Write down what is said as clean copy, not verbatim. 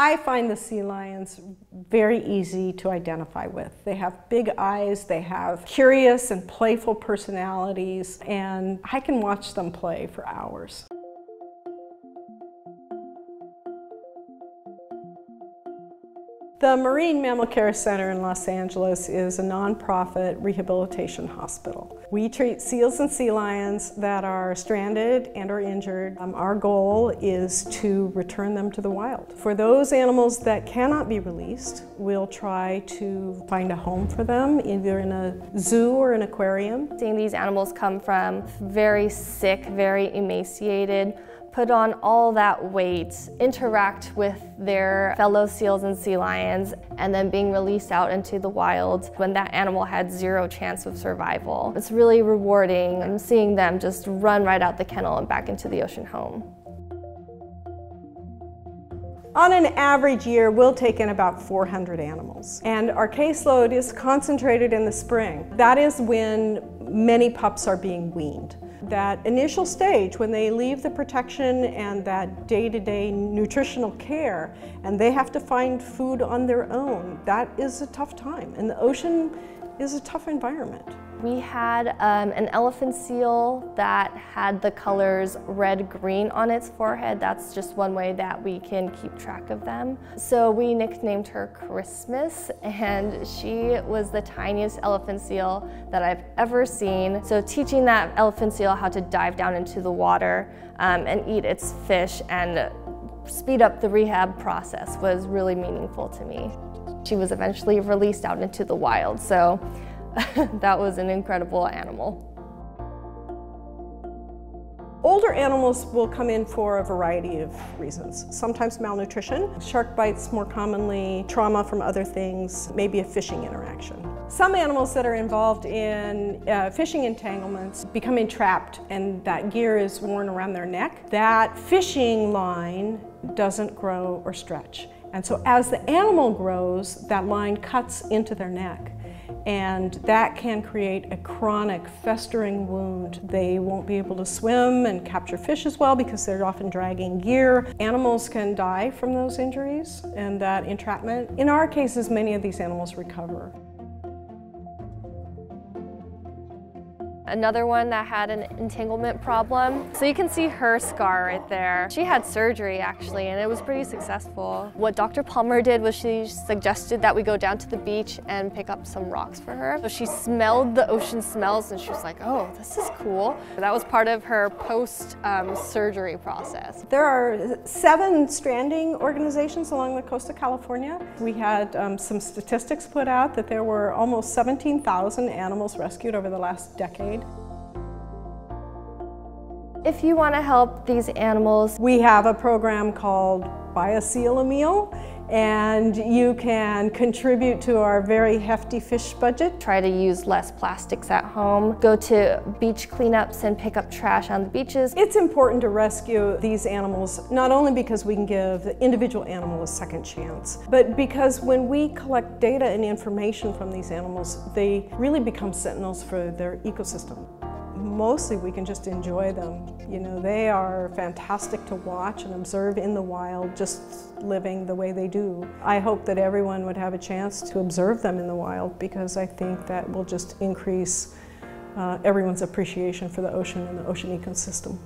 I find the sea lions very easy to identify with. They have big eyes, they have curious and playful personalities, and I can watch them play for hours. The Marine Mammal Care Center in Los Angeles is a nonprofit rehabilitation hospital. We treat seals and sea lions that are stranded and or injured. Our goal is to return them to the wild. For those animals that cannot be released, we'll try to find a home for them, either in a zoo or an aquarium. Seeing these animals come from very sick, very emaciated, put on all that weight, interact with their fellow seals and sea lions, and then being released out into the wild when that animal had zero chance of survival. It's really rewarding. I'm seeing them just run right out the kennel and back into the ocean home. On an average year, we'll take in about 400 animals, and our caseload is concentrated in the spring. That is when many pups are being weaned. That initial stage when they leave the protection and that day-to-day nutritional care and they have to find food on their own, that is a tough time, and the ocean is a tough environment. We had an elephant seal that had the colors red-green on its forehead. That's just one way that we can keep track of them. So we nicknamed her Christmas, and she was the tiniest elephant seal that I've ever seen. So teaching that elephant seal how to dive down into the water and eat its fish and speed up the rehab process was really meaningful to me. She was eventually released out into the wild, so that was an incredible animal. Older animals will come in for a variety of reasons. Sometimes malnutrition, shark bites more commonly, trauma from other things, maybe a fishing interaction. Some animals that are involved in fishing entanglements become entrapped and that gear is worn around their neck. That fishing line doesn't grow or stretch. And so as the animal grows, that line cuts into their neck. And that can create a chronic festering wound. They won't be able to swim and capture fish as well because they're often dragging gear. Animals can die from those injuries and that entrapment. In our cases, many of these animals recover. Another one that had an entanglement problem. So you can see her scar right there. She had surgery actually, and it was pretty successful. What Dr. Palmer did was she suggested that we go down to the beach and pick up some rocks for her. So she smelled the ocean smells and she was like, oh, this is cool. That was part of her post-surgery process. There are 7 stranding organizations along the coast of California. We had some statistics put out that there were almost 17,000 animals rescued over the last decade. If you want to help these animals, we have a program called Buy a Seal a Meal, and you can contribute to our very hefty fish budget. Try to use less plastics at home. Go to beach cleanups and pick up trash on the beaches. It's important to rescue these animals, not only because we can give the individual animal a second chance, but because when we collect data and information from these animals, they really become sentinels for their ecosystem. Mostly we can just enjoy them. You know, they are fantastic to watch and observe in the wild, just living the way they do. I hope that everyone would have a chance to observe them in the wild because I think that will just increase everyone's appreciation for the ocean and the ocean ecosystem.